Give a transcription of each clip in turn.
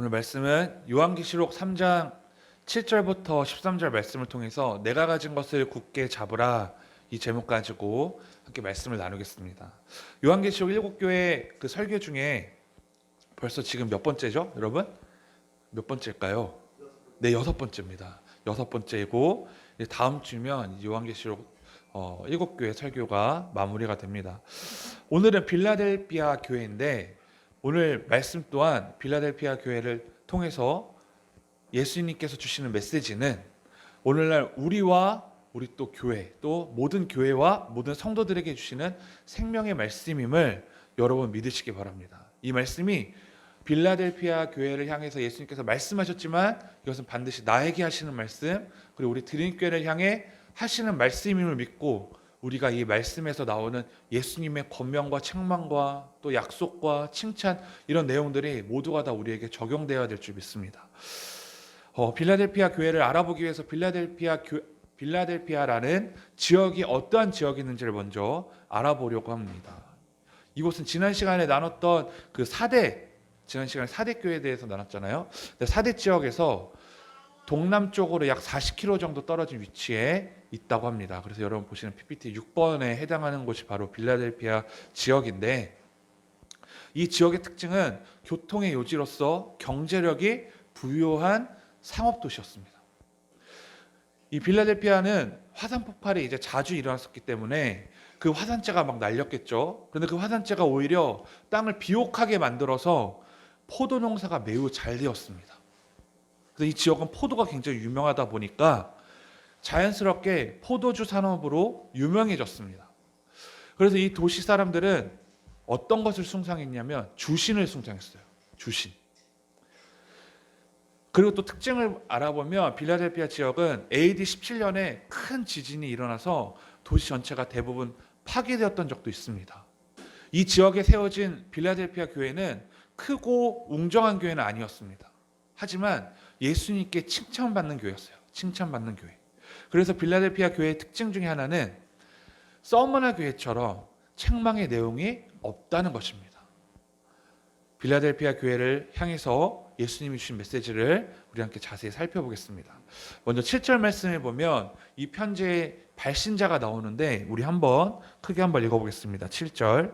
오늘 말씀은 요한계시록 3장 7절부터 13절 말씀을 통해서 내가 가진 것을 굳게 잡으라, 이 제목 가지고 함께 말씀을 나누겠습니다. 요한계시록 7교회 그 설교 중에 벌써 지금 몇 번째죠? 여러분? 몇 번째일까요? 네, 6번째입니다. 6번째이고 다음 주면 요한계시록 7교회 설교가 마무리가 됩니다. 오늘은 빌라델피아 교회인데 오늘 말씀 또한 빌라델피아 교회를 통해서 예수님께서 주시는 메시지는 오늘날 우리와 우리 또 교회, 또 모든 교회와 모든 성도들에게 주시는 생명의 말씀임을 여러분 믿으시기 바랍니다. 이 말씀이 빌라델피아 교회를 향해서 예수님께서 말씀하셨지만 이것은 반드시 나에게 하시는 말씀, 그리고 우리 드림교회를 향해 하시는 말씀임을 믿고 우리가 이 말씀에서 나오는 예수님의 권면과 책망과 또 약속과 칭찬, 이런 내용들이 모두가 다 우리에게 적용되어야 될 줄 믿습니다. 빌라델피아 교회를 알아보기 위해서 빌라델피아라는 지역이 어떠한 지역이 있는지를 먼저 알아보려고 합니다. 이곳은 지난 시간에 나눴던 지난 시간에 4대 교회에 대해서 나눴잖아요. 4대 지역에서 동남쪽으로 약 40km 정도 떨어진 위치에 있다고 합니다. 그래서 여러분 보시는 PPT 6번에 해당하는 곳이 바로 빌라델피아 지역인데, 이 지역의 특징은 교통의 요지로서 경제력이 부유한 상업도시였습니다. 이 빌라델피아는 화산 폭발이 이제 자주 일어났었기 때문에 그 화산재가 막 날렸겠죠. 그런데 그 화산재가 오히려 땅을 비옥하게 만들어서 포도 농사가 매우 잘 되었습니다. 그래서 이 지역은 포도가 굉장히 유명하다 보니까 자연스럽게 포도주 산업으로 유명해졌습니다. 그래서 이 도시 사람들은 어떤 것을 숭상했냐면 주신을 숭상했어요. 주신. 그리고 또 특징을 알아보면 빌라델피아 지역은 AD 17년에 큰 지진이 일어나서 도시 전체가 대부분 파괴되었던 적도 있습니다. 이 지역에 세워진 빌라델피아 교회는 크고 웅장한 교회는 아니었습니다. 하지만 예수님께 칭찬받는 교회였어요. 칭찬받는 교회. 그래서 빌라델피아 교회의 특징 중에 하나는 서머나 교회처럼 책망의 내용이 없다는 것입니다. 빌라델피아 교회를 향해서 예수님이 주신 메시지를 우리 함께 자세히 살펴보겠습니다. 먼저 7절 말씀에 보면 이 편지의 발신자가 나오는데 우리 크게 한번 읽어보겠습니다. 7절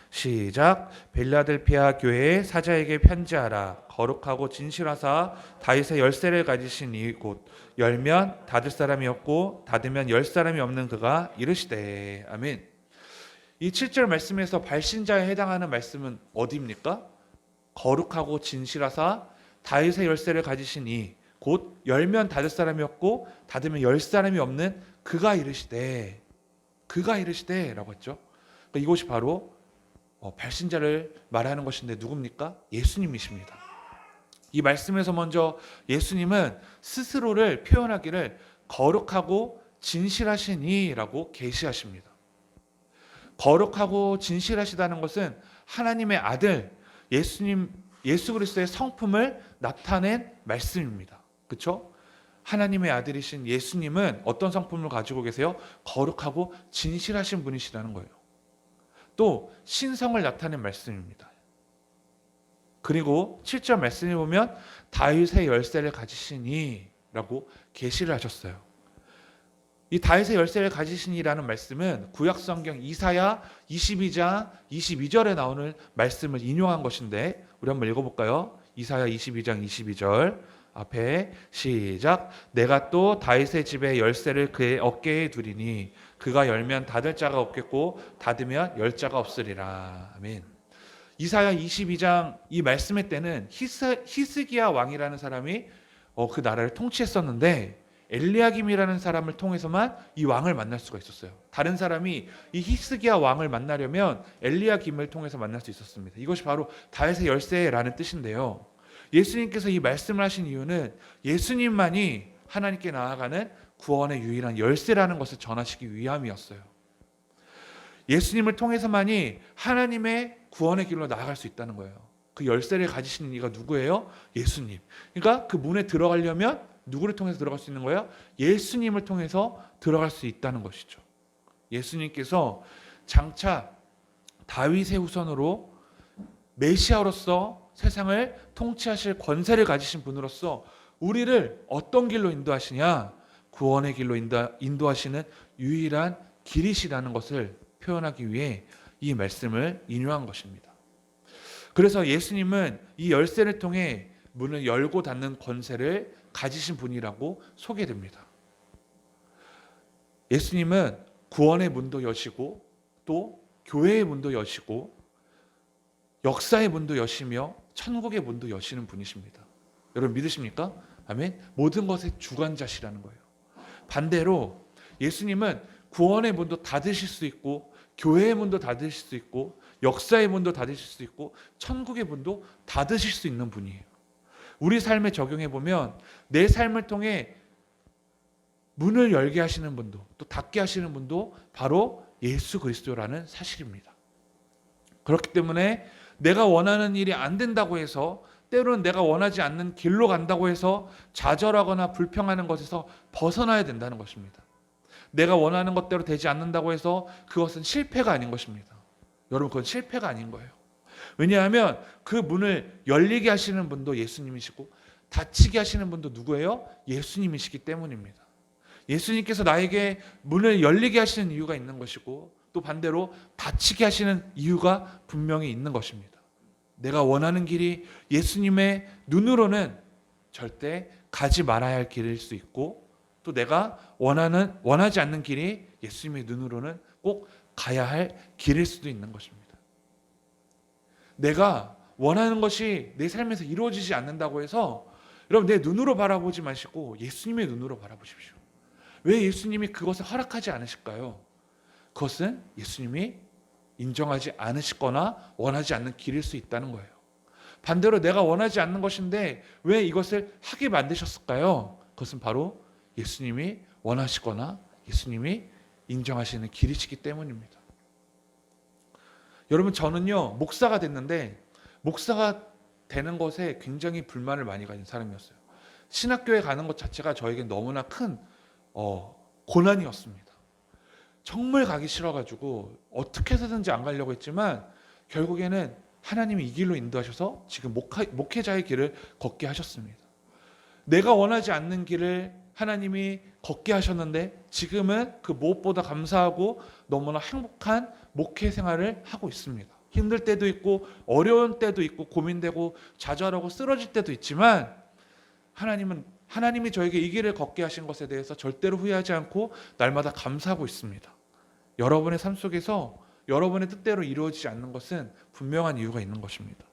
시작. 빌라델피아 교회의 사자에게 편지하라. 거룩하고 진실하사 다윗의 열쇠를 가지신 이 곧 열면 닫을 사람이 없고 닫으면 열 사람이 없는 그가 이르시되. 아멘. 이 7절 말씀에서 발신자에 해당하는 말씀은 어디입니까? 거룩하고 진실하사 다윗의 열쇠를 가지신 이 곧 열면 닫을 사람이 없고 닫으면 열 사람이 없는 그가 이르시되. 그가 이르시되 라고 했죠. 그러니까 이것이 바로 발신자를 말하는 것인데 누굽니까? 예수님이십니다. 이 말씀에서 먼저 예수님은 스스로를 표현하기를 거룩하고 진실하시니라고 계시하십니다. 거룩하고 진실하시다는 것은 하나님의 아들 예수 그리스도의 성품을 나타낸 말씀입니다. 그렇죠? 하나님의 아들이신 예수님은 어떤 성품을 가지고 계세요? 거룩하고 진실하신 분이시라는 거예요. 또 신성을 나타낸 말씀입니다. 그리고 7절 말씀에 보면 다윗의 열쇠를 가지시니 라고 계시를 하셨어요. 이 다윗의 열쇠를 가지시니라는 말씀은 구약성경 이사야 22장 22절에 나오는 말씀을 인용한 것인데 우리 한번 읽어볼까요? 이사야 22장 22절 앞에 시작. 내가 또 다윗의 집의 열쇠를 그의 어깨에 두리니 그가 열면 닫을 자가 없겠고 닫으면 열 자가 없으리라. 아멘. 이사야 22장 이 말씀의 때는 히스기야 왕이라는 사람이 그 나라를 통치했었는데 엘리야김이라는 사람을 통해서만 이 왕을 만날 수가 있었어요. 다른 사람이 이 히스기야 왕을 만나려면 엘리야김을 통해서 만날 수 있었습니다. 이것이 바로 다윗의 열쇠라는 뜻인데요. 예수님께서 이 말씀을 하신 이유는 예수님만이 하나님께 나아가는 구원의 유일한 열쇠라는 것을 전하시기 위함이었어요. 예수님을 통해서만이 하나님의 구원의 길로 나아갈 수 있다는 거예요. 그 열쇠를 가지시는 이가 누구예요? 예수님. 그러니까 그 문에 들어가려면 누구를 통해서 들어갈 수 있는 거예요? 예수님을 통해서 들어갈 수 있다는 것이죠. 예수님께서 장차 다윗의 후손으로 메시아로서 세상을 통치하실 권세를 가지신 분으로서 우리를 어떤 길로 인도하시냐? 구원의 길로 인도하시는 유일한 길이시라는 것을 표현하기 위해 이 말씀을 인용한 것입니다. 그래서 예수님은 이 열쇠를 통해 문을 열고 닫는 권세를 가지신 분이라고 소개됩니다. 예수님은 구원의 문도 여시고 또 교회의 문도 여시고 역사의 문도 여시며 천국의 문도 여시는 분이십니다. 여러분 믿으십니까? 아멘. 모든 것의 주관자시라는 거예요. 반대로 예수님은 구원의 문도 닫으실 수 있고 교회의 문도 닫으실 수 있고 역사의 문도 닫으실 수 있고 천국의 문도 닫으실 수 있는 분이에요. 우리 삶에 적용해 보면 내 삶을 통해 문을 열게 하시는 분도 또 닫게 하시는 분도 바로 예수 그리스도라는 사실입니다. 그렇기 때문에 내가 원하는 일이 안 된다고 해서 때로는 내가 원하지 않는 길로 간다고 해서 좌절하거나 불평하는 것에서 벗어나야 된다는 것입니다. 내가 원하는 것대로 되지 않는다고 해서 그것은 실패가 아닌 것입니다. 여러분 그건 실패가 아닌 거예요. 왜냐하면 그 문을 열리게 하시는 분도 예수님이시고 닫히게 하시는 분도 누구예요? 예수님이시기 때문입니다. 예수님께서 나에게 문을 열리게 하시는 이유가 있는 것이고 또 반대로 닫히게 하시는 이유가 분명히 있는 것입니다. 내가 원하는 길이 예수님의 눈으로는 절대 가지 말아야 할 길일 수 있고 또 내가 원하지 않는 길이 예수님의 눈으로는 꼭 가야 할 길일 수도 있는 것입니다. 내가 원하는 것이 내 삶에서 이루어지지 않는다고 해서 여러분 내 눈으로 바라보지 마시고 예수님의 눈으로 바라보십시오. 왜 예수님이 그것을 허락하지 않으실까요? 그것은 예수님이 인정하지 않으시거나 원하지 않는 길일 수 있다는 거예요. 반대로 내가 원하지 않는 것인데 왜 이것을 하게 만드셨을까요? 그것은 바로 예수님이 원하시거나 예수님이 인정하시는 길이시기 때문입니다. 여러분 저는요 목사가 됐는데 목사가 되는 것에 굉장히 불만을 많이 가진 사람이었어요. 신학교에 가는 것 자체가 저에게 너무나 큰 고난이었습니다. 정말 가기 싫어가지고 어떻게 해서든지 안 가려고 했지만 결국에는 하나님이 이 길로 인도하셔서 지금 목회자의 길을 걷게 하셨습니다. 내가 원하지 않는 길을 하나님이 걷게 하셨는데 지금은 그 무엇보다 감사하고 너무나 행복한 목회 생활을 하고 있습니다. 힘들 때도 있고 어려운 때도 있고 고민되고 좌절하고 쓰러질 때도 있지만 하나님이 저에게 이 길을 걷게 하신 것에 대해서 절대로 후회하지 않고 날마다 감사하고 있습니다. 여러분의 삶 속에서 여러분의 뜻대로 이루어지지 않는 것은 분명한 이유가 있는 것입니다.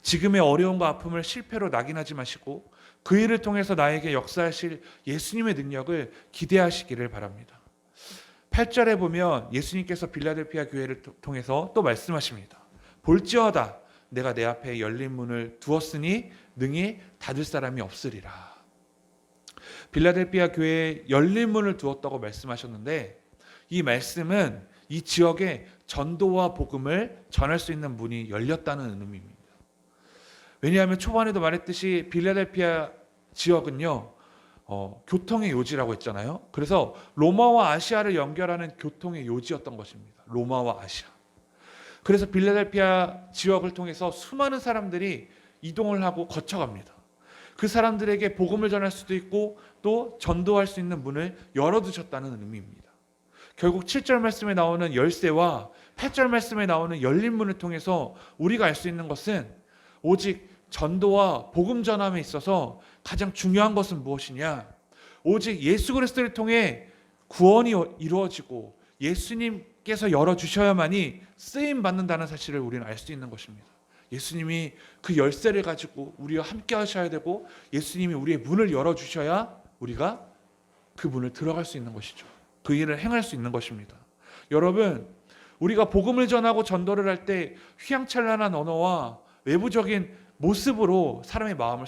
지금의 어려움과 아픔을 실패로 낙인하지 마시고 그 일을 통해서 나에게 역사하실 예수님의 능력을 기대하시기를 바랍니다. 8절에 보면 예수님께서 빌라델피아 교회를 통해서 또 말씀하십니다. 볼지어다 내가 내 앞에 열린 문을 두었으니 능히 닫을 사람이 없으리라. 빌라델피아 교회에 열린 문을 두었다고 말씀하셨는데 이 말씀은 이 지역에 전도와 복음을 전할 수 있는 문이 열렸다는 의미입니다. 왜냐하면 초반에도 말했듯이 빌라델피아 지역은요 교통의 요지라고 했잖아요. 그래서 로마와 아시아를 연결하는 교통의 요지였던 것입니다. 로마와 아시아. 그래서 빌라델피아 지역을 통해서 수많은 사람들이 이동을 하고 거쳐갑니다. 그 사람들에게 복음을 전할 수도 있고 또 전도할 수 있는 문을 열어두셨다는 의미입니다. 결국 7절 말씀에 나오는 열쇠와 8절 말씀에 나오는 열린 문을 통해서 우리가 알 수 있는 것은 오직 전도와 복음 전함에 있어서 가장 중요한 것은 무엇이냐? 오직 예수 그리스도를 통해 구원이 이루어지고 예수님께서 열어주셔야만이 쓰임 받는다는 사실을 우리는 알 수 있는 것입니다. 예수님이 그 열쇠를 가지고 우리와 함께 하셔야 되고 예수님이 우리의 문을 열어주셔야 우리가 그 문을 들어갈 수 있는 것이죠. 그 일을 행할 수 있는 것입니다. 여러분 우리가 복음을 전하고 전도를 할 때 휘황찬란한 언어와 외부적인 모습으로 사람의 마음을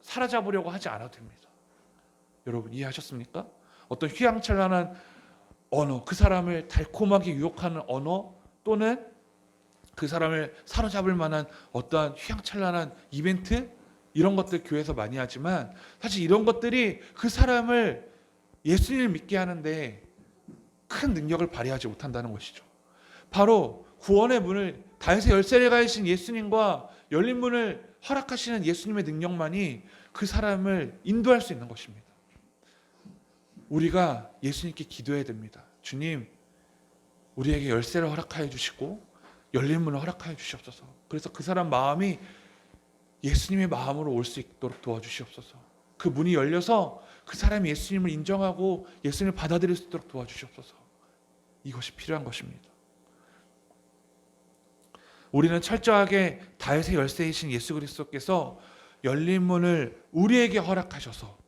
사로잡으려고 하지 않아도 됩니다. 여러분 이해하셨습니까? 어떤 휘황찬란한 언어, 그 사람을 달콤하게 유혹하는 언어 또는 그 사람을 사로잡을 만한 어떠한 휘황찬란한 이벤트 이런 것들 교회에서 많이 하지만 사실 이런 것들이 그 사람을 예수님을 믿게 하는데 큰 능력을 발휘하지 못한다는 것이죠. 바로 구원의 문을 다윗의 열쇠를 가지신 예수님과 열린 문을 허락하시는 예수님의 능력만이 그 사람을 인도할 수 있는 것입니다. 우리가 예수님께 기도해야 됩니다. 주님, 우리에게 열쇠를 허락하여 주시고 열린 문을 허락하여 주시옵소서. 그래서 그 사람 마음이 예수님의 마음으로 올 수 있도록 도와주시옵소서. 그 문이 열려서 그 사람이 예수님을 인정하고 예수님을 받아들일 수 있도록 도와주시옵소서. 이것이 필요한 것입니다. 우리는 철저하게 다윗의 열쇠이신 예수 그리스도께서 열린 문을 우리에게 허락하셔서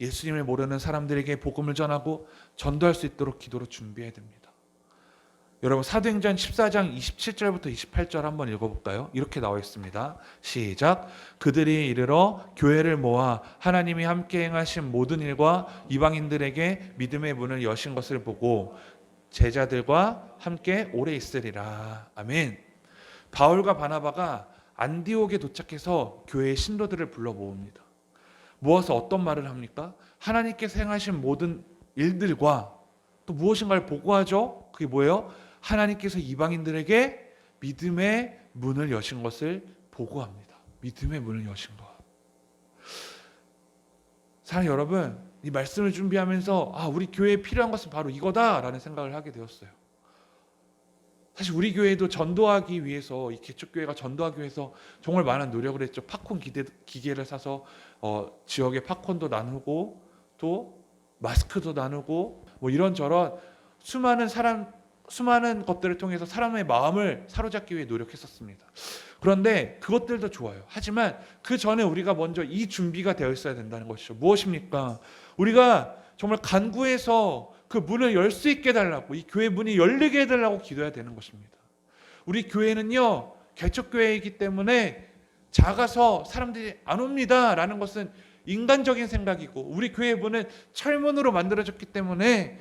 예수님을 모르는 사람들에게 복음을 전하고 전도할 수 있도록 기도로 준비해야 됩니다. 여러분, 사도행전 14장 27절부터 28절 한번 읽어볼까요? 이렇게 나와 있습니다. 시작. 그들이 이르러 교회를 모아 하나님이 함께 행하신 모든 일과 이방인들에게 믿음의 문을 여신 것을 보고 제자들과 함께 오래 있으리라. 아멘. 바울과 바나바가 안디옥에 도착해서 교회의 신도들을 불러 모읍니다. 모아서 어떤 말을 합니까? 하나님께서 행하신 모든 일들과 또 무엇인가를 보고하죠. 그게 뭐예요? 하나님께서 이방인들에게 믿음의 문을 여신 것을 보고합니다. 믿음의 문을 여신 것. 사랑하는 여러분, 이 말씀을 준비하면서 우리 교회에 필요한 것은 바로 이거다라는 생각을 하게 되었어요. 사실 우리 교회도 전도하기 위해서, 이 개척교회가 전도하기 위해서 정말 많은 노력을 했죠. 팝콘 기계를 사서 지역에 팝콘도 나누고 또 마스크도 나누고 뭐 이런저런 수많은 것들을 통해서 사람의 마음을 사로잡기 위해 노력했었습니다. 그런데 그것들도 좋아요. 하지만 그 전에 우리가 먼저 이 준비가 되어 있어야 된다는 것이죠. 무엇입니까? 우리가 정말 간구해서 그 문을 열 수 있게 해달라고, 이 교회 문이 열리게 해달라고 기도해야 되는 것입니다. 우리 교회는요, 개척교회이기 때문에 작아서 사람들이 안 옵니다 라는 것은 인간적인 생각이고, 우리 교회 문은 철문으로 만들어졌기 때문에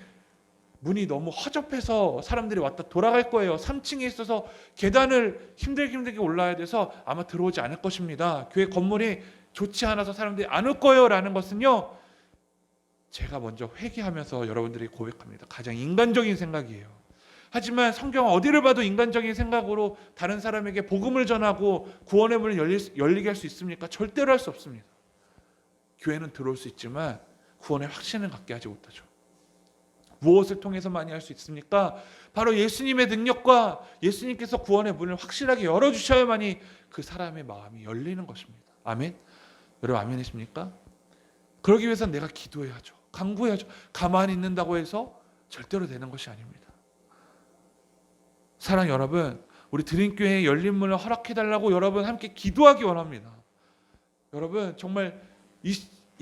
문이 너무 허접해서 사람들이 왔다 돌아갈 거예요. 3층에 있어서 계단을 힘들게 올라야 돼서 아마 들어오지 않을 것입니다. 교회 건물이 좋지 않아서 사람들이 안 올 거예요 라는 것은요, 제가 먼저 회개하면서 여러분들이 고백합니다. 가장 인간적인 생각이에요. 하지만 성경 어디를 봐도 인간적인 생각으로 다른 사람에게 복음을 전하고 구원의 문을 열리게 할 수 있습니까? 절대로 할 수 없습니다. 교회는 들어올 수 있지만 구원의 확신을 갖게 하지 못하죠. 무엇을 통해서 많이 할 수 있습니까? 바로 예수님의 능력과 예수님께서 구원의 문을 확실하게 열어주셔야만이 그 사람의 마음이 열리는 것입니다. 아멘? 여러분 아멘이십니까? 그러기 위해서는 내가 기도해야죠. 간구해야죠. 가만히 있는다고 해서 절대로 되는 것이 아닙니다. 사랑 여러분, 우리 드림교회에 열린 문을 허락해달라고 여러분 함께 기도하기 원합니다. 여러분 정말 이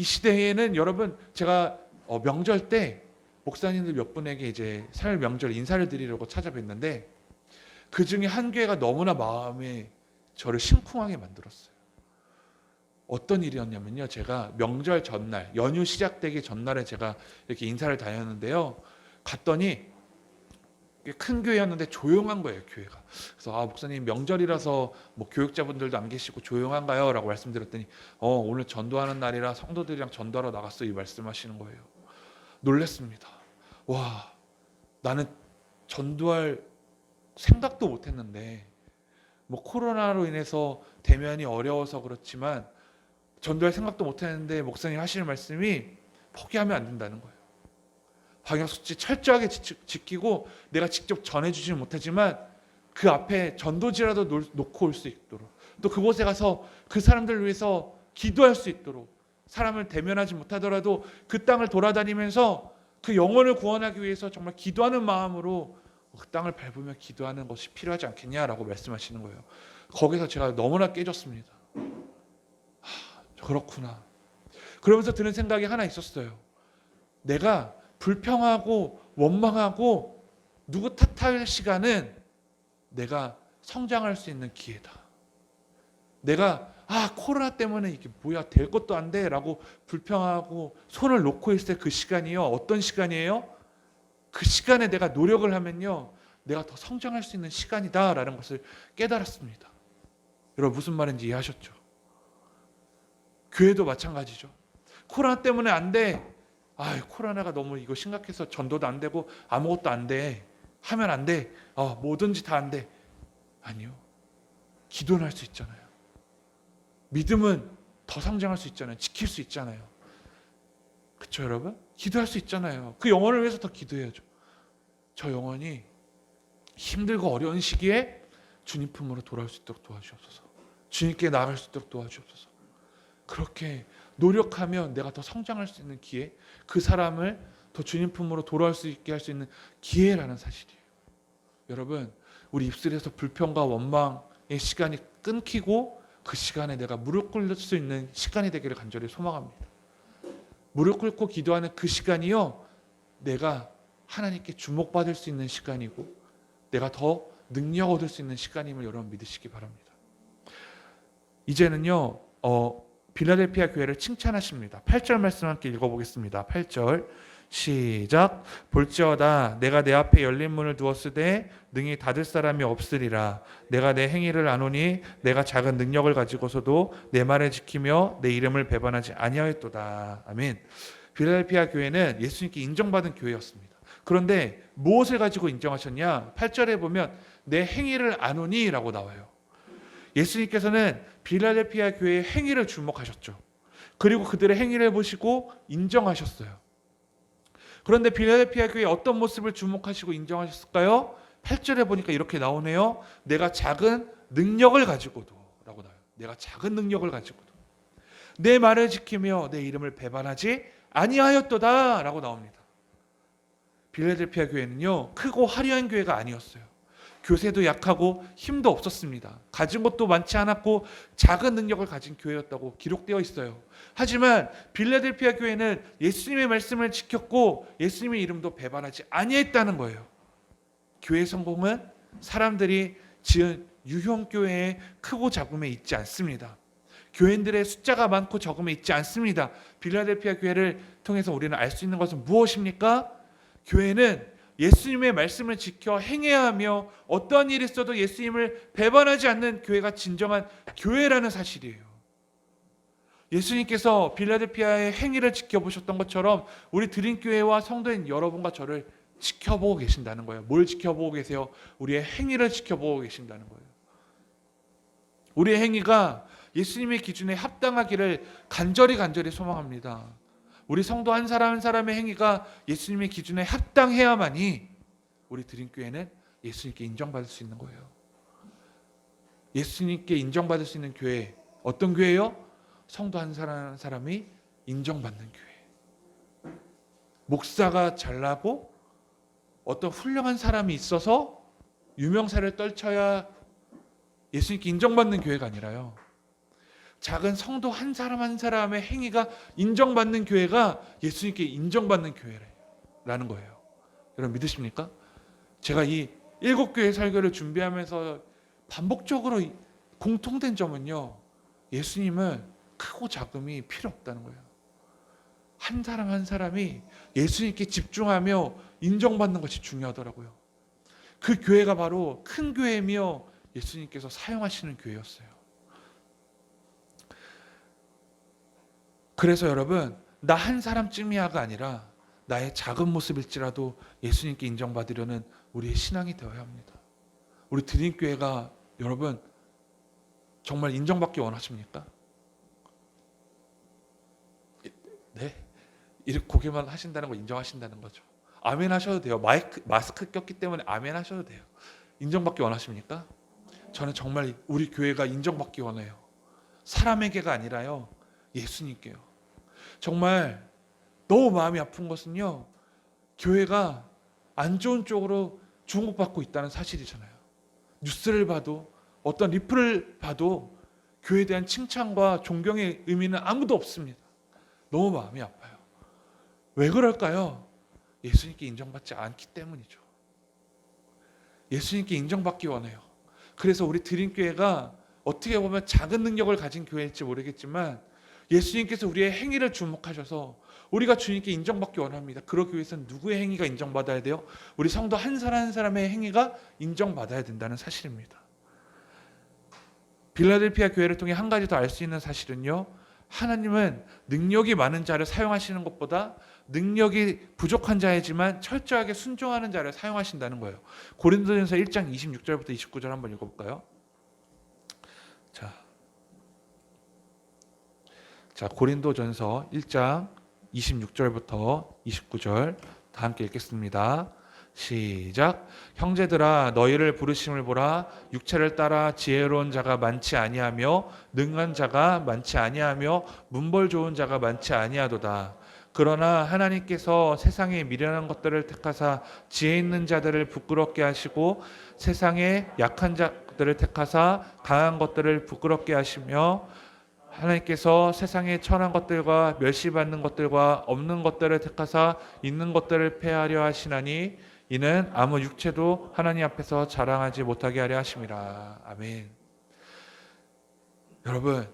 시대에는 여러분, 제가 명절 때 목사님들 몇 분에게 이제 설 명절 인사를 드리려고 찾아뵀는데 그 중에 한 교회가 너무나 마음에 저를 심쿵하게 만들었어요. 어떤 일이었냐면요, 제가 명절 전날, 연휴 시작되기 전날에 제가 이렇게 인사를 다녔는데요, 갔더니 큰 교회였는데 조용한 거예요, 교회가. 그래서 목사님 명절이라서 뭐 교육자분들도 안 계시고 조용한가요? 라고 말씀드렸더니 오늘 전도하는 날이라 성도들이랑 전도하러 나갔어, 이 말씀하시는 거예요. 놀랐습니다. 와, 나는 전도할 생각도 못했는데 뭐 코로나로 인해서 대면이 어려워서 그렇지만 전도할 생각도 못했는데 목사님 하시는 말씀이 포기하면 안 된다는 거예요. 방역수칙 철저하게 지키고 내가 직접 전해주지는 못하지만 그 앞에 전도지라도 놓고 올 수 있도록, 또 그곳에 가서 그 사람들을 위해서 기도할 수 있도록, 사람을 대면하지 못하더라도 그 땅을 돌아다니면서 그 영혼을 구원하기 위해서 정말 기도하는 마음으로 그 땅을 밟으며 기도하는 것이 필요하지 않겠냐라고 말씀하시는 거예요. 거기서 제가 너무나 깨졌습니다. 그렇구나. 그러면서 드는 생각이 하나 있었어요. 내가 불평하고 원망하고 누구 탓할 시간은 내가 성장할 수 있는 기회다. 내가 코로나 때문에 이게 뭐야, 될 것도 안 돼 라고 불평하고 손을 놓고 있을 그 시간이요, 어떤 시간이에요? 그 시간에 내가 노력을 하면요, 내가 더 성장할 수 있는 시간이다 라는 것을 깨달았습니다. 여러분 무슨 말인지 이해하셨죠? 교회도 마찬가지죠. 코로나 때문에 안 돼. 코로나가 너무 이거 심각해서 전도도 안 되고 아무것도 안 돼. 하면 안 돼. 뭐든지 다 안 돼. 아니요. 기도는 할 수 있잖아요. 믿음은 더 성장할 수 있잖아요. 지킬 수 있잖아요. 그렇죠, 여러분? 기도할 수 있잖아요. 그 영혼을 위해서 더 기도해야죠. 저 영혼이 힘들고 어려운 시기에 주님 품으로 돌아올 수 있도록 도와주옵소서. 주님께 나아갈 수 있도록 도와주옵소서. 그렇게 노력하면 내가 더 성장할 수 있는 기회, 그 사람을 더 주님 품으로 돌아올 수 있게 할 수 있는 기회라는 사실이에요. 여러분, 우리 입술에서 불평과 원망의 시간이 끊기고 그 시간에 내가 무릎 꿇을 수 있는 시간이 되기를 간절히 소망합니다. 무릎 꿇고 기도하는 그 시간이요, 내가 하나님께 주목받을 수 있는 시간이고 내가 더 능력 얻을 수 있는 시간임을 여러분 믿으시기 바랍니다. 이제는요, 빌라델피아 교회를 칭찬하십니다. 8절 말씀 함께 읽어보겠습니다. 8절 시작. 볼지어다 내가 내 앞에 열린 문을 두었으되 능히 닫을 사람이 없으리라. 내가 내 행위를 아노니 내가 작은 능력을 가지고서도 내 말을 지키며 내 이름을 배반하지 아니하였도다. 아멘. 빌라델피아 교회는 예수님께 인정받은 교회였습니다. 그런데 무엇을 가지고 인정하셨냐? 8절에 보면 내 행위를 아노니 라고 나와요. 예수님께서는 빌라델피아 교회의 행위를 주목하셨죠. 그리고 그들의 행위를 보시고 인정하셨어요. 그런데 빌라델피아 교회의 어떤 모습을 주목하시고 인정하셨을까요? 8절에 보니까 이렇게 나오네요. 내가 작은 능력을 가지고도 라고 나와요. 내가 작은 능력을 가지고도 내 말을 지키며 내 이름을 배반하지 아니하였도다 라고 나옵니다. 빌라델피아 교회는요, 크고 화려한 교회가 아니었어요. 교세도 약하고 힘도 없었습니다. 가진 것도 많지 않았고 작은 능력을 가진 교회였다고 기록되어 있어요. 하지만 빌라델피아 교회는 예수님의 말씀을 지켰고 예수님의 이름도 배반하지 아니했다는 거예요. 교회 성공은 사람들이 지은 유형교회의 크고 작음에 있지 않습니다. 교인들의 숫자가 많고 적음에 있지 않습니다. 빌라델피아 교회를 통해서 우리는 알 수 있는 것은 무엇입니까? 교회는 예수님의 말씀을 지켜 행해야 하며 어떠한 일이 있어도 예수님을 배반하지 않는 교회가 진정한 교회라는 사실이에요. 예수님께서 빌라델피아의 행위를 지켜보셨던 것처럼 우리 드림교회와 성도인 여러분과 저를 지켜보고 계신다는 거예요. 뭘 지켜보고 계세요? 우리의 행위를 지켜보고 계신다는 거예요. 우리의 행위가 예수님의 기준에 합당하기를 간절히 소망합니다. 우리 성도 한 사람 한 사람의 행위가 예수님의 기준에 합당해야만이 우리 드림교회는 예수님께 인정받을 수 있는 거예요. 예수님께 인정받을 수 있는 교회, 어떤 교회요? 성도 한 사람 한 사람이 인정받는 교회. 목사가 잘나고 어떤 훌륭한 사람이 있어서 유명세를 떨쳐야 예수님께 인정받는 교회가 아니라요, 작은 성도 한 사람 한 사람의 행위가 인정받는 교회가 예수님께 인정받는 교회라는 거예요. 여러분 믿으십니까? 제가 이 7교회 설교를 준비하면서 반복적으로 공통된 점은요, 예수님은 크고 작음이 필요 없다는 거예요. 한 사람 한 사람이 예수님께 집중하며 인정받는 것이 중요하더라고요. 그 교회가 바로 큰 교회이며 예수님께서 사용하시는 교회였어요. 그래서 여러분, 나 한 사람쯤이야가 아니라 나의 작은 모습일지라도 예수님께 인정받으려는 우리의 신앙이 되어야 합니다. 우리 드림교회가 여러분 정말 인정받기 원하십니까? 네? 이렇게 고개만 하신다는 거 인정하신다는 거죠. 아멘 하셔도 돼요. 마스크 꼈기 때문에 아멘 하셔도 돼요. 인정받기 원하십니까? 저는 정말 우리 교회가 인정받기 원해요. 사람에게가 아니라요, 예수님께요. 정말 너무 마음이 아픈 것은요, 교회가 안 좋은 쪽으로 주목받고 있다는 사실이잖아요. 뉴스를 봐도 어떤 리플을 봐도 교회에 대한 칭찬과 존경의 의미는 아무도 없습니다. 너무 마음이 아파요. 왜 그럴까요? 예수님께 인정받지 않기 때문이죠. 예수님께 인정받기 원해요. 그래서 우리 드림교회가 어떻게 보면 작은 능력을 가진 교회일지 모르겠지만 예수님께서 우리의 행위를 주목하셔서 우리가 주님께 인정받기 원합니다. 그러기 위해서는 누구의 행위가 인정받아야 돼요? 우리 성도 한 사람 한 사람의 행위가 인정받아야 된다는 사실입니다. 빌라델피아 교회를 통해 한 가지 더 알 수 있는 사실은요, 하나님은 능력이 많은 자를 사용하시는 것보다 능력이 부족한 자이지만 철저하게 순종하는 자를 사용하신다는 거예요. 고린도전서 1장 26절부터 29절 한번 읽어볼까요? 자, 자, 고린도전서 1장 26절부터 29절 다 함께 읽겠습니다. 시작. 형제들아 너희를 부르심을 보라. 육체를 따라 지혜로운 자가 많지 아니하며 능한 자가 많지 아니하며 문벌 좋은 자가 많지 아니하도다. 그러나 하나님께서 세상의 미련한 것들을 택하사 지혜 있는 자들을 부끄럽게 하시고 세상의 약한 자들을 택하사 강한 것들을 부끄럽게 하시며 하나님께서 세상의 천한 것들과 멸시받는 것들과 없는 것들을 택하사 있는 것들을 폐하려 하시나니 이는 아무 육체도 하나님 앞에서 자랑하지 못하게 하려 하심이라. 아멘. 여러분,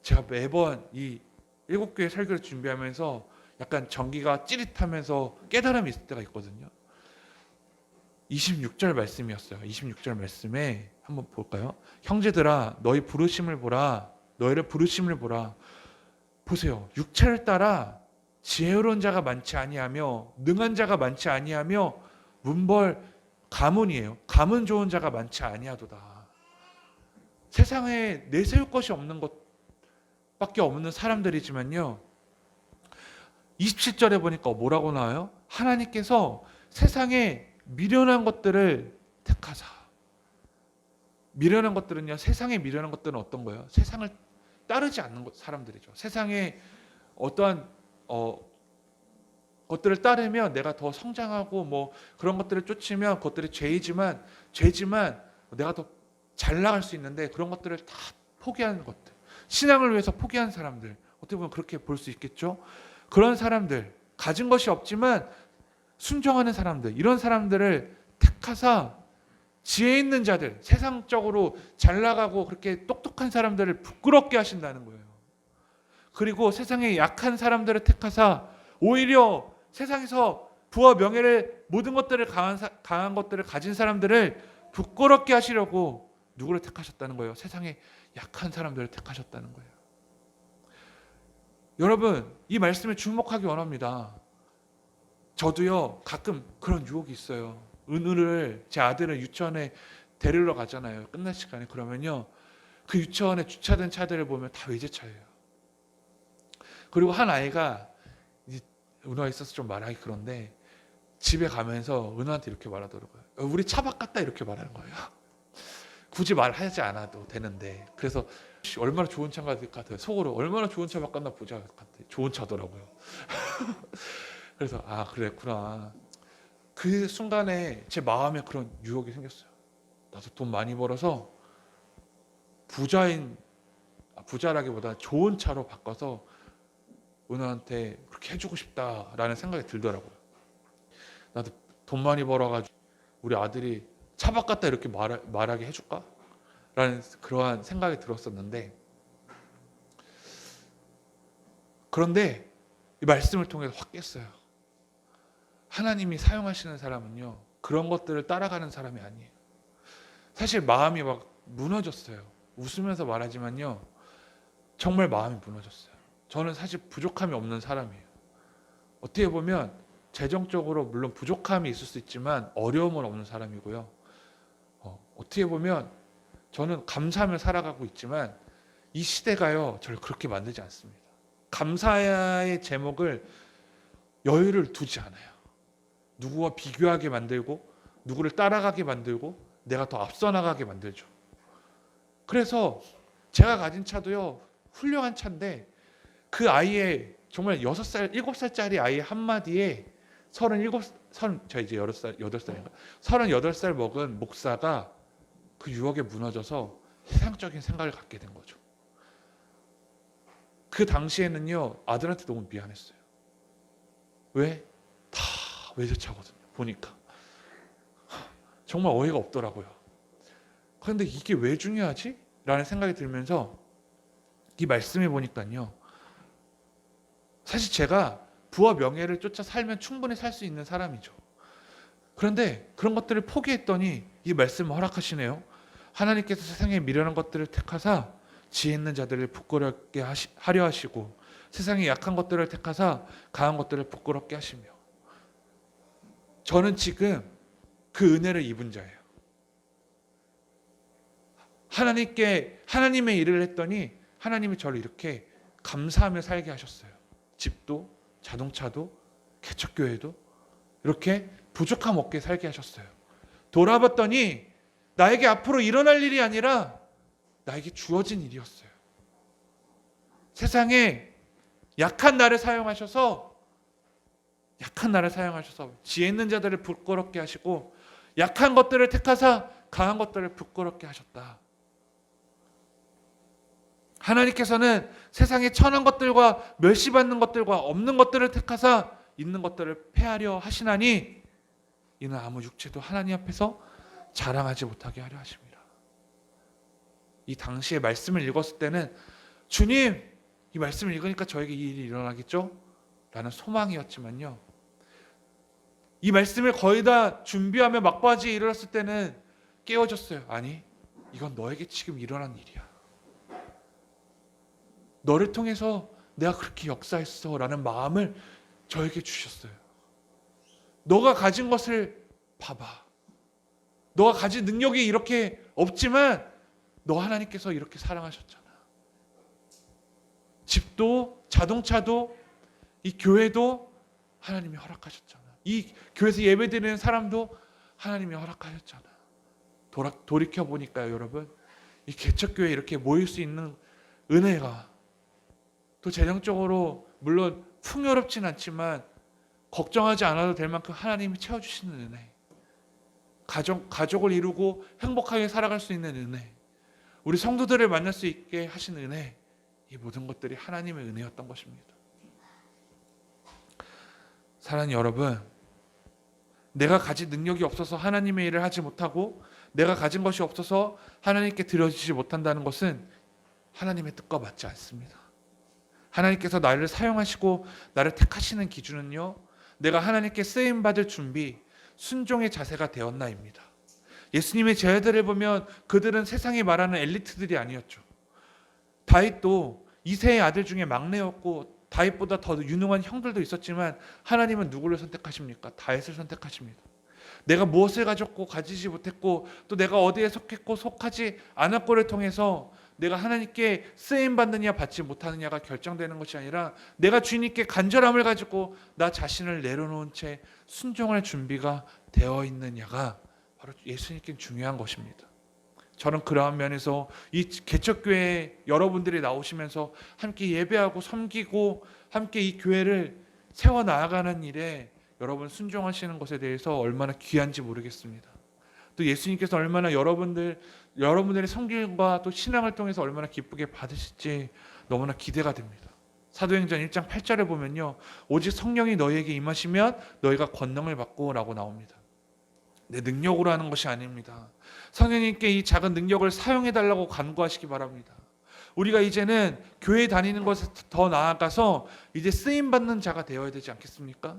제가 매번 이 7교회 설교를 준비하면서 약간 전기가 찌릿하면서 깨달음이 있을 때가 있거든요. 26절 말씀이었어요. 26절 말씀에 한번 볼까요? 형제들아 너희 부르심을 보라. 너희를 부르심을 보라. 보세요. 육체를 따라 지혜로운 자가 많지 아니하며 능한 자가 많지 아니하며 문벌 가문이에요. 가문 좋은 자가 많지 아니하도다. 세상에 내세울 것이 없는 것밖에 없는 사람들이지만요. 27절에 보니까 뭐라고 나와요? 하나님께서 세상에 미련한 것들을 택하사. 미련한 것들은요. 세상에 미련한 것들은 어떤 거예요? 세상을 따르지 않는 사람들이죠. 세상에 어떠한 것들을 따르면 내가 더 성장하고 뭐 그런 것들을 쫓으면 그것들이 죄지만 내가 더 잘 나갈 수 있는데 그런 것들을 다 포기하는 것들. 신앙을 위해서 포기한 사람들. 어떻게 보면 그렇게 볼 수 있겠죠. 그런 사람들, 가진 것이 없지만 순종하는 사람들, 이런 사람들을 택하사 지혜 있는 자들, 세상적으로 잘 나가고 그렇게 똑똑한 사람들을 부끄럽게 하신다는 거예요. 그리고 세상에 약한 사람들을 택하사 오히려 세상에서 부와 명예를 모든 것들을 강한 것들을 가진 사람들을 부끄럽게 하시려고 누구를 택하셨다는 거예요? 세상에 약한 사람들을 택하셨다는 거예요. 여러분, 이 말씀에 주목하기 원합니다. 저도요 가끔 그런 유혹이 있어요. 은우를 제 아들을 유치원에 데리러 가잖아요. 끝날 시간에. 그러면요 그 유치원에 주차된 차들을 보면 다 외제차예요. 그리고 한 아이가 이제 은우가 있어서 좀 말하기 그런데 집에 가면서 은우한테 이렇게 말하더라고요. 우리 차 바꿨다 이렇게 말하는 거예요. 굳이 말하지 않아도 되는데. 그래서 얼마나 좋은 차가 같아요. 속으로 얼마나 좋은 차 바꿨나 보자. 좋은 차더라고요. 그래서 아 그랬구나. 그 순간에 제 마음에 그런 유혹이 생겼어요. 나도 돈 많이 벌어서 부자라기보다 좋은 차로 바꿔서 은우한테 그렇게 해주고 싶다라는 생각이 들더라고요. 나도 돈 많이 벌어가지고 우리 아들이 차 바꿨다 이렇게 말하게 해줄까? 라는 그러한 생각이 들었었는데, 그런데 이 말씀을 통해서 확 깼어요. 하나님이 사용하시는 사람은요 그런 것들을 따라가는 사람이 아니에요. 사실 마음이 막 무너졌어요. 웃으면서 말하지만요 정말 마음이 무너졌어요. 저는 사실 부족함이 없는 사람이에요. 어떻게 보면 재정적으로 물론 부족함이 있을 수 있지만 어려움은 없는 사람이고요. 어떻게 보면 저는 감사하며 살아가고 있지만 이 시대가요 저를 그렇게 만들지 않습니다. 감사의 제목을 여유를 두지 않아요. 누구와 비교하게 만들고 누구를 따라가게 만들고 내가 더 앞서 나가게 만들죠. 그래서 제가 가진 차도요 훌륭한 차인데 그 아이의 정말 6살, 7살짜리 아이 한마디에 37, 저 이제 8살인가? 38살 먹은 목사가 그 유혹에 무너져서 세상적인 생각을 갖게 된 거죠. 그 당시에는요 아들한테 너무 미안했어요. 왜? 다 외제차거든요. 보니까 정말 어이가 없더라고요. 그런데 이게 왜 중요하지? 라는 생각이 들면서 이 말씀해 보니까요 사실 제가 부와 명예를 쫓아 살면 충분히 살 수 있는 사람이죠. 그런데 그런 것들을 포기했더니 이 말씀을 허락하시네요. 하나님께서 세상에 미련한 것들을 택하사 지혜 있는 자들을 부끄럽게 하려 하시고 세상에 약한 것들을 택하사 강한 것들을 부끄럽게 하시며, 저는 지금 그 은혜를 입은 자예요. 하나님의 일을 했더니 하나님이 저를 이렇게 감사하며 살게 하셨어요. 집도, 자동차도, 개척교회도 이렇게 부족함 없게 살게 하셨어요. 돌아봤더니 나에게 앞으로 일어날 일이 아니라 나에게 주어진 일이었어요. 세상에 약한 나를 사용하셔서 지혜 있는 자들을 부끄럽게 하시고 약한 것들을 택하사 강한 것들을 부끄럽게 하셨다. 하나님께서는 세상에 천한 것들과 멸시받는 것들과 없는 것들을 택하사 있는 것들을 폐하려 하시나니 이는 아무 육체도 하나님 앞에서 자랑하지 못하게 하려 하십니다. 이 당시에 말씀을 읽었을 때는 주님, 이 말씀을 읽으니까 저에게 이 일이 일어나겠죠? 라는 소망이었지만요, 이 말씀을 거의 다 준비하며 막바지에 이르렀을 때는 깨어졌어요. 아니, 이건 너에게 지금 일어난 일이야. 너를 통해서 내가 그렇게 역사했어 라는 마음을 저에게 주셨어요. 너가 가진 것을 봐봐. 너가 가진 능력이 이렇게 없지만 너 하나님께서 이렇게 사랑하셨잖아. 집도 자동차도 이 교회도 하나님이 허락하셨잖아. 이 교회에서 예배드리는 사람도 하나님이 허락하셨잖아. 돌이켜보니까요, 여러분, 이 개척교회에 이렇게 모일 수 있는 은혜가 또 재정적으로 물론 풍요롭진 않지만 걱정하지 않아도 될 만큼 하나님이 채워주시는 은혜, 가족을 이루고 행복하게 살아갈 수 있는 은혜, 우리 성도들을 만날 수 있게 하신 은혜, 이 모든 것들이 하나님의 은혜였던 것입니다. 사랑하는 여러분, 내가 가진 능력이 없어서 하나님의 일을 하지 못하고 내가 가진 것이 없어서 하나님께 드려지지 못한다는 것은 하나님의 뜻과 맞지 않습니다. 하나님께서 나를 사용하시고 나를 택하시는 기준은요, 내가 하나님께 쓰임받을 준비, 순종의 자세가 되었나입니다. 예수님의 제자들을 보면 그들은 세상이 말하는 엘리트들이 아니었죠. 다윗도 이새의 아들 중에 막내였고 다윗보다 더 유능한 형들도 있었지만 하나님은 누구를 선택하십니까? 다윗을 선택하십니다. 내가 무엇을 가졌고 가지지 못했고 또 내가 어디에 속했고 속하지 않았고를 통해서 내가 하나님께 쓰임받느냐 받지 못하느냐가 결정되는 것이 아니라 내가 주님께 간절함을 가지고 나 자신을 내려놓은 채 순종할 준비가 되어 있느냐가 바로 예수님께 중요한 것입니다. 저는 그러한 면에서 이 개척교회에 여러분들이 나오시면서 함께 예배하고 섬기고 함께 이 교회를 세워나가는 일에 여러분 순종하시는 것에 대해서 얼마나 귀한지 모르겠습니다. 또 예수님께서 얼마나 여러분들의 성길과 또 신앙을 통해서 얼마나 기쁘게 받으실지 너무나 기대가 됩니다. 사도행전 1장 8절에 보면요, 오직 성령이 너희에게 임하시면 너희가 권능을 받고 라고 나옵니다. 내 능력으로 하는 것이 아닙니다. 성령님께 이 작은 능력을 사용해달라고 간구하시기 바랍니다. 우리가 이제는 교회 다니는 것에 더 나아가서 이제 쓰임받는 자가 되어야 되지 않겠습니까?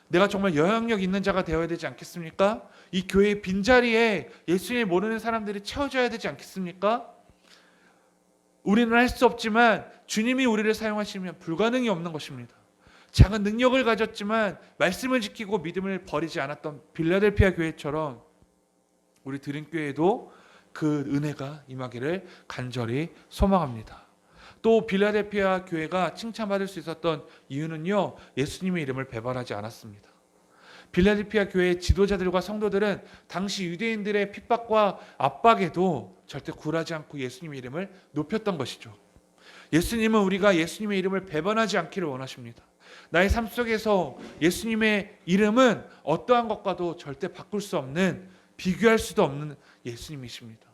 내가 정말 영향력 있는 자가 되어야 되지 않겠습니까? 이 교회의 빈자리에 예수님을 모르는 사람들이 채워줘야 되지 않겠습니까? 우리는 할 수 없지만 주님이 우리를 사용하시면 불가능이 없는 것입니다. 작은 능력을 가졌지만 말씀을 지키고 믿음을 버리지 않았던 빌라델피아 교회처럼 우리 드림교회도 그 은혜가 임하기를 간절히 소망합니다. 또 빌라델피아 교회가 칭찬받을 수 있었던 이유는요, 예수님의 이름을 배반하지 않았습니다. 빌라델피아 교회의 지도자들과 성도들은 당시 유대인들의 핍박과 압박에도 절대 굴하지 않고 예수님의 이름을 높였던 것이죠. 예수님은 우리가 예수님의 이름을 배반하지 않기를 원하십니다. 나의 삶 속에서 예수님의 이름은 어떠한 것과도 절대 바꿀 수 없는, 비교할 수도 없는 예수님이십니다.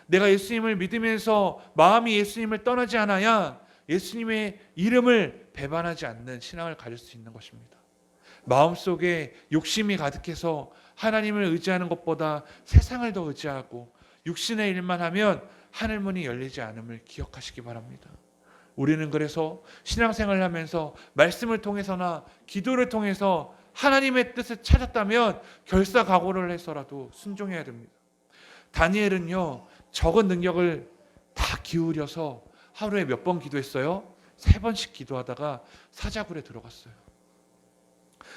내가 예수님을 믿으면서 마음이 예수님을 떠나지 않아야 예수님의 이름을 배반하지 않는 신앙을 가질 수 있는 것입니다. 마음속에 욕심이 가득해서 하나님을 의지하는 것보다 세상을 더 의지하고 육신의 일만 하면 하늘문이 열리지 않음을 기억하시기 바랍니다. 우리는 그래서 신앙생활을 하면서 말씀을 통해서나 기도를 통해서 하나님의 뜻을 찾았다면 결사각오를 해서라도 순종해야 됩니다. 다니엘은요, 적은 능력을 다 기울여서 하루에 몇 번 기도했어요? 3번씩 기도하다가 사자굴에 들어갔어요.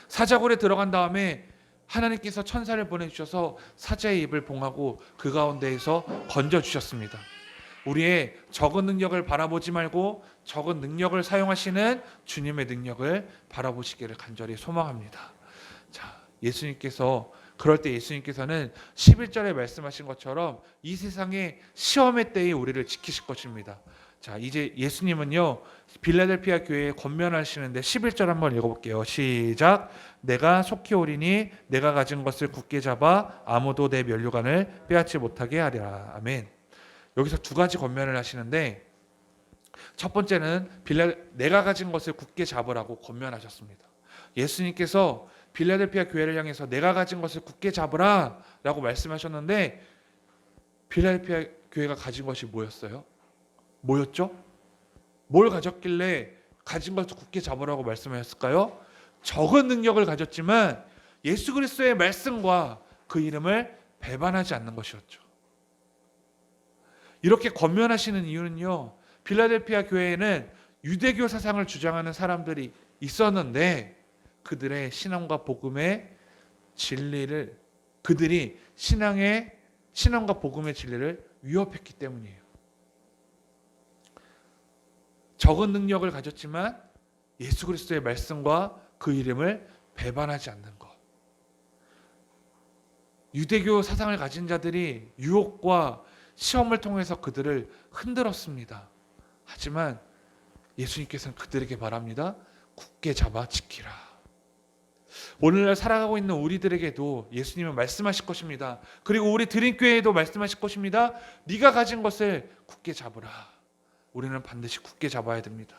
사자굴에 들어간 다음에 하나님께서 천사를 보내주셔서 사자의 입을 봉하고 그 가운데에서 건져주셨습니다. 우리의 적은 능력을 바라보지 말고 적은 능력을 사용하시는 주님의 능력을 바라보시기를 간절히 소망합니다. 자, 예수님께서 그럴 때 예수님께서는 11절에 말씀하신 것처럼 이 세상의 시험의 때에 우리를 지키실 것입니다. 자, 이제 예수님은요 빌라델피아 교회에 권면하시는데 11절 한번 읽어볼게요. 시작. 내가 속히 오리니 내가 가진 것을 굳게 잡아 아무도 내 면류관을 빼앗지 못하게 하리라. 아멘. 여기서 두 가지 권면을 하시는데 첫 번째는 내가 가진 것을 굳게 잡으라고 권면하셨습니다. 예수님께서 빌라델피아 교회를 향해서 내가 가진 것을 굳게 잡으라 라고 말씀하셨는데 빌라델피아 교회가 가진 것이 뭐였어요? 뭐였죠? 뭘 가졌길래 가진 것을 굳게 잡으라고 말씀하셨을까요? 적은 능력을 가졌지만 예수 그리스도의 말씀과 그 이름을 배반하지 않는 것이었죠. 이렇게 권면하시는 이유는요, 빌라델피아 교회에는 유대교 사상을 주장하는 사람들이 있었는데 그들의 신앙과 복음의 진리를 그들이 신앙과 복음의 진리를 위협했기 때문이에요. 적은 능력을 가졌지만 예수 그리스도의 말씀과 그 이름을 배반하지 않는 것. 유대교 사상을 가진 자들이 유혹과 시험을 통해서 그들을 흔들었습니다. 하지만 예수님께서는 그들에게 말합니다. 굳게 잡아 지키라. 오늘날 살아가고 있는 우리들에게도 예수님은 말씀하실 것입니다. 그리고 우리 드림교회에도 말씀하실 것입니다. 네가 가진 것을 굳게 잡으라. 우리는 반드시 굳게 잡아야 됩니다.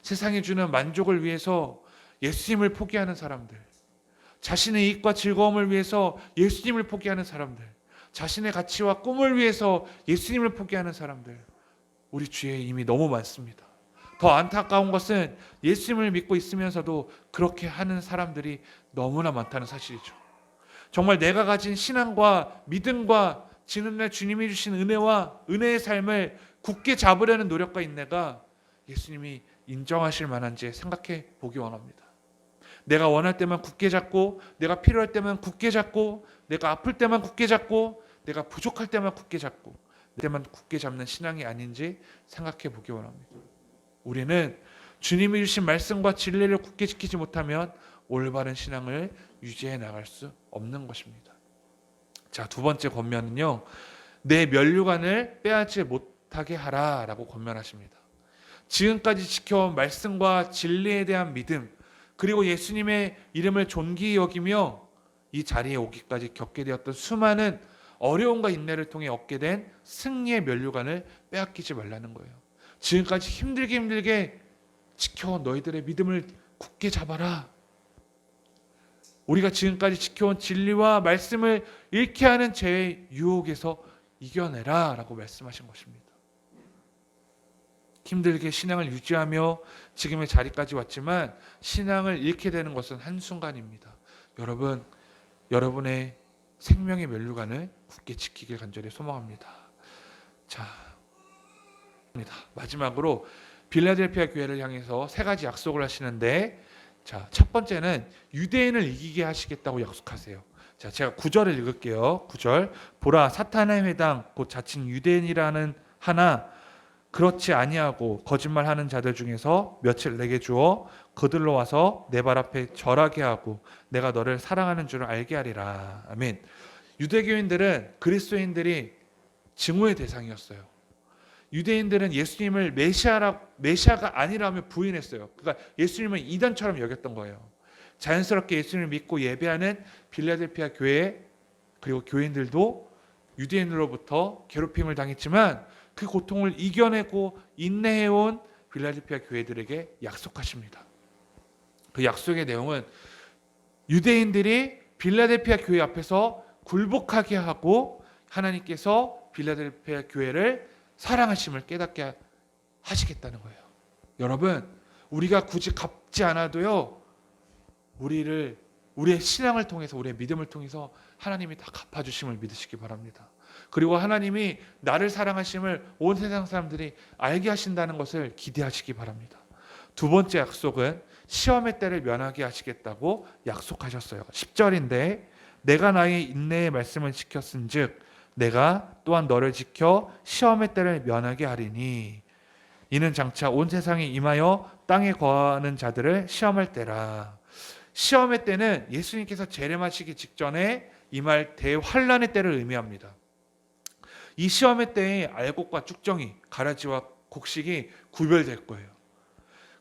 세상이 주는 만족을 위해서 예수님을 포기하는 사람들, 자신의 이익과 즐거움을 위해서 예수님을 포기하는 사람들, 자신의 가치와 꿈을 위해서 예수님을 포기하는 사람들, 우리 주위에 이미 너무 많습니다. 더 안타까운 것은 예수님을 믿고 있으면서도 그렇게 하는 사람들이 너무나 많다는 사실이죠. 정말 내가 가진 신앙과 믿음과 지금날 주님이 주신 은혜와 은혜의 삶을 굳게 잡으려는 노력과 인내가 예수님이 인정하실 만한지 생각해 보기 원합니다. 내가 원할 때만 굳게 잡고, 내가 필요할 때만 굳게 잡고, 내가 아플 때만 굳게 잡고, 내가 부족할 때만 굳게 잡고, 그때만 굳게 잡는 신앙이 아닌지 생각해 보기 원합니다. 우리는 주님이 주신 말씀과 진리를 굳게 지키지 못하면 올바른 신앙을 유지해 나갈 수 없는 것입니다. 자, 두 번째 권면은요, 내 면류관을 빼앗지 못하게 하라라고 권면하십니다. 지금까지 지켜온 말씀과 진리에 대한 믿음, 그리고 예수님의 이름을 존귀히 여기며 이 자리에 오기까지 겪게 되었던 수많은 어려움과 인내를 통해 얻게 된 승리의 면류관을 빼앗기지 말라는 거예요. 지금까지 힘들게 지켜온 너희들의 믿음을 굳게 잡아라. 우리가 지금까지 지켜온 진리와 말씀을 잃게 하는 죄의 유혹에서 이겨내라 라고 말씀하신 것입니다. 힘들게 신앙을 유지하며 지금의 자리까지 왔지만 신앙을 잃게 되는 것은 한순간입니다. 여러분, 여러분의 생명의 면류관을 굳게 지키길 간절히 소망합니다. 자, 마지막으로 빌라델피아 교회를 향해서 세 가지 약속을 하시는데, 자, 첫 번째는 유대인을 이기게 하시겠다고 약속하세요. 자, 제가 9절을 읽을게요. 9절. 보라, 사탄의 회당 곧 자칭 유대인이라는 하나 그렇지 아니하고 거짓말하는 자들 중에서 며칠 내게 주어 그들로 와서 내 발 앞에 절하게 하고 내가 너를 사랑하는 줄을 알게 하리라. 아멘. 유대교인들은 그리스도인들이 증오의 대상이었어요. 유대인들은 예수님을 메시아가 아니라며 부인했어요. 그러니까 예수님은 이단처럼 여겼던 거예요. 자연스럽게 예수님을 믿고 예배하는 빌라델피아 교회 그리고 교인들도 유대인으로부터 괴롭힘을 당했지만 그 고통을 이겨내고 인내해온 빌라델피아 교회들에게 약속하십니다. 그 약속의 내용은 유대인들이 빌라델피아 교회 앞에서 굴복하게 하고 하나님께서 빌라델피아 교회를 사랑하심을 깨닫게 하시겠다는 거예요. 여러분, 우리가 굳이 갚지 않아도요, 우리의 신앙을 통해서, 우리의 믿음을 통해서 하나님이 다 갚아주심을 믿으시기 바랍니다. 그리고 하나님이 나를 사랑하심을 온 세상 사람들이 알게 하신다는 것을 기대하시기 바랍니다. 두 번째 약속은 시험의 때를 면하게 하시겠다고 약속하셨어요. 10절인데 내가 나의 인내의 말씀을 지켰은즉 내가 또한 너를 지켜 시험의 때를 면하게 하리니 이는 장차 온 세상에 임하여 땅에 거하는 자들을 시험할 때라. 시험의 때는 예수님께서 재림하시기 직전에 임할 대환란의 때를 의미합니다. 이 시험의 때에 알곡과 쭉정이, 가라지와 곡식이 구별될 거예요.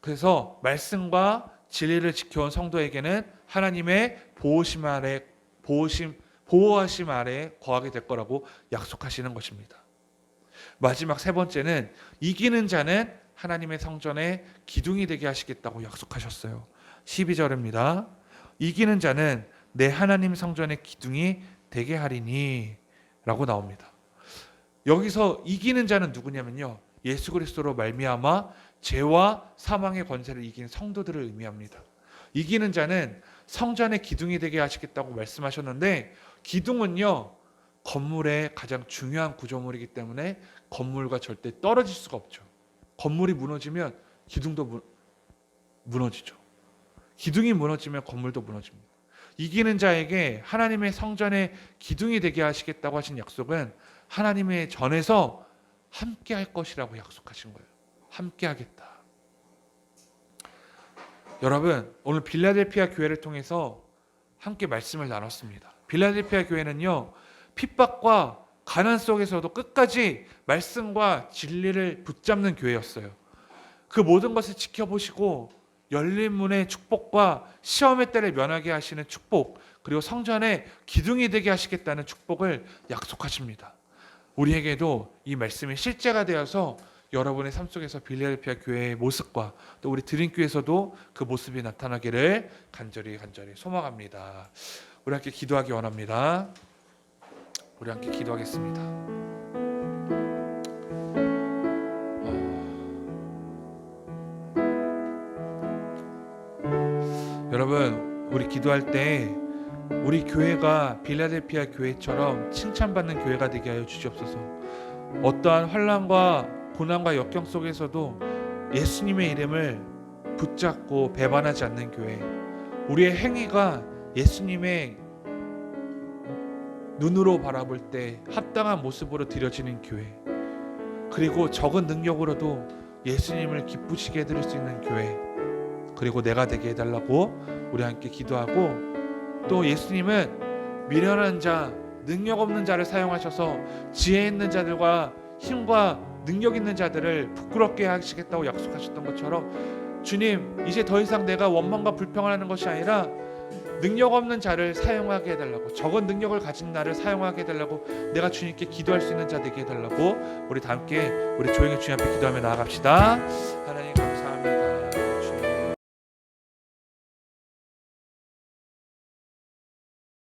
그래서 말씀과 진리를 지켜온 성도에게는 하나님의 보호하심 아래 거하게 될 거라고 약속하시는 것입니다. 마지막 세 번째는 이기는 자는 하나님의 성전의 기둥이 되게 하시겠다고 약속하셨어요. 12절입니다. 이기는 자는 내 하나님 성전의 기둥이 되게 하리니 라고 나옵니다. 여기서 이기는 자는 누구냐면요, 예수 그리스도로 말미암아 죄와 사망의 권세를 이긴 성도들을 의미합니다. 이기는 자는 성전의 기둥이 되게 하시겠다고 말씀하셨는데, 기둥은요 건물의 가장 중요한 구조물이기 때문에 건물과 절대 떨어질 수가 없죠. 건물이 무너지면 기둥도 무너지죠. 기둥이 무너지면 건물도 무너집니다. 이기는 자에게 하나님의 성전의 기둥이 되게 하시겠다고 하신 약속은 하나님의 전에서 함께 할 것이라고 약속하신 거예요. 함께 하겠다. 여러분, 오늘 빌라델피아 교회를 통해서 함께 말씀을 나눴습니다. 빌라델피아 교회는요, 핍박과 가난 속에서도 끝까지 말씀과 진리를 붙잡는 교회였어요. 그 모든 것을 지켜보시고 열린 문의 축복과 시험의 때를 면하게 하시는 축복, 그리고 성전의 기둥이 되게 하시겠다는 축복을 약속하십니다. 우리에게도 이 말씀이 실제가 되어서 여러분의 삶 속에서 빌라델피아 교회의 모습과 또 우리 드림교회에서도 그 모습이 나타나기를 간절히 소망합니다. 우리 함께 기도하기 원합니다. 우리 함께 기도하겠습니다. 여러분, 우리 기도할 때 우리 교회가 빌라델피아 교회처럼 칭찬받는 교회가 되게 하여 주시옵소서. 어떠한 환난과 고난과 역경 속에서도 예수님의 이름을 붙잡고 배반하지 않는 교회, 우리의 행위가 예수님의 눈으로 바라볼 때 합당한 모습으로 드려지는 교회, 그리고 적은 능력으로도 예수님을 기쁘시게 해드릴 수 있는 교회, 그리고 내가 되게 해달라고 우리 함께 기도하고, 또 예수님은 미련한 자, 능력 없는 자를 사용하셔서 지혜 있는 자들과 힘과 능력 있는 자들을 부끄럽게 하시겠다고 약속하셨던 것처럼, 주님, 이제 더 이상 내가 원망과 불평을 하는 것이 아니라 능력 없는 자를 사용하게 해달라고, 적은 능력을 가진 나를 사용하게 해달라고, 내가 주님께 기도할 수 있는 자 되게 해달라고, 우리 다 함께 우리 조용히 주님 앞에 기도하며 나아갑시다. 하나님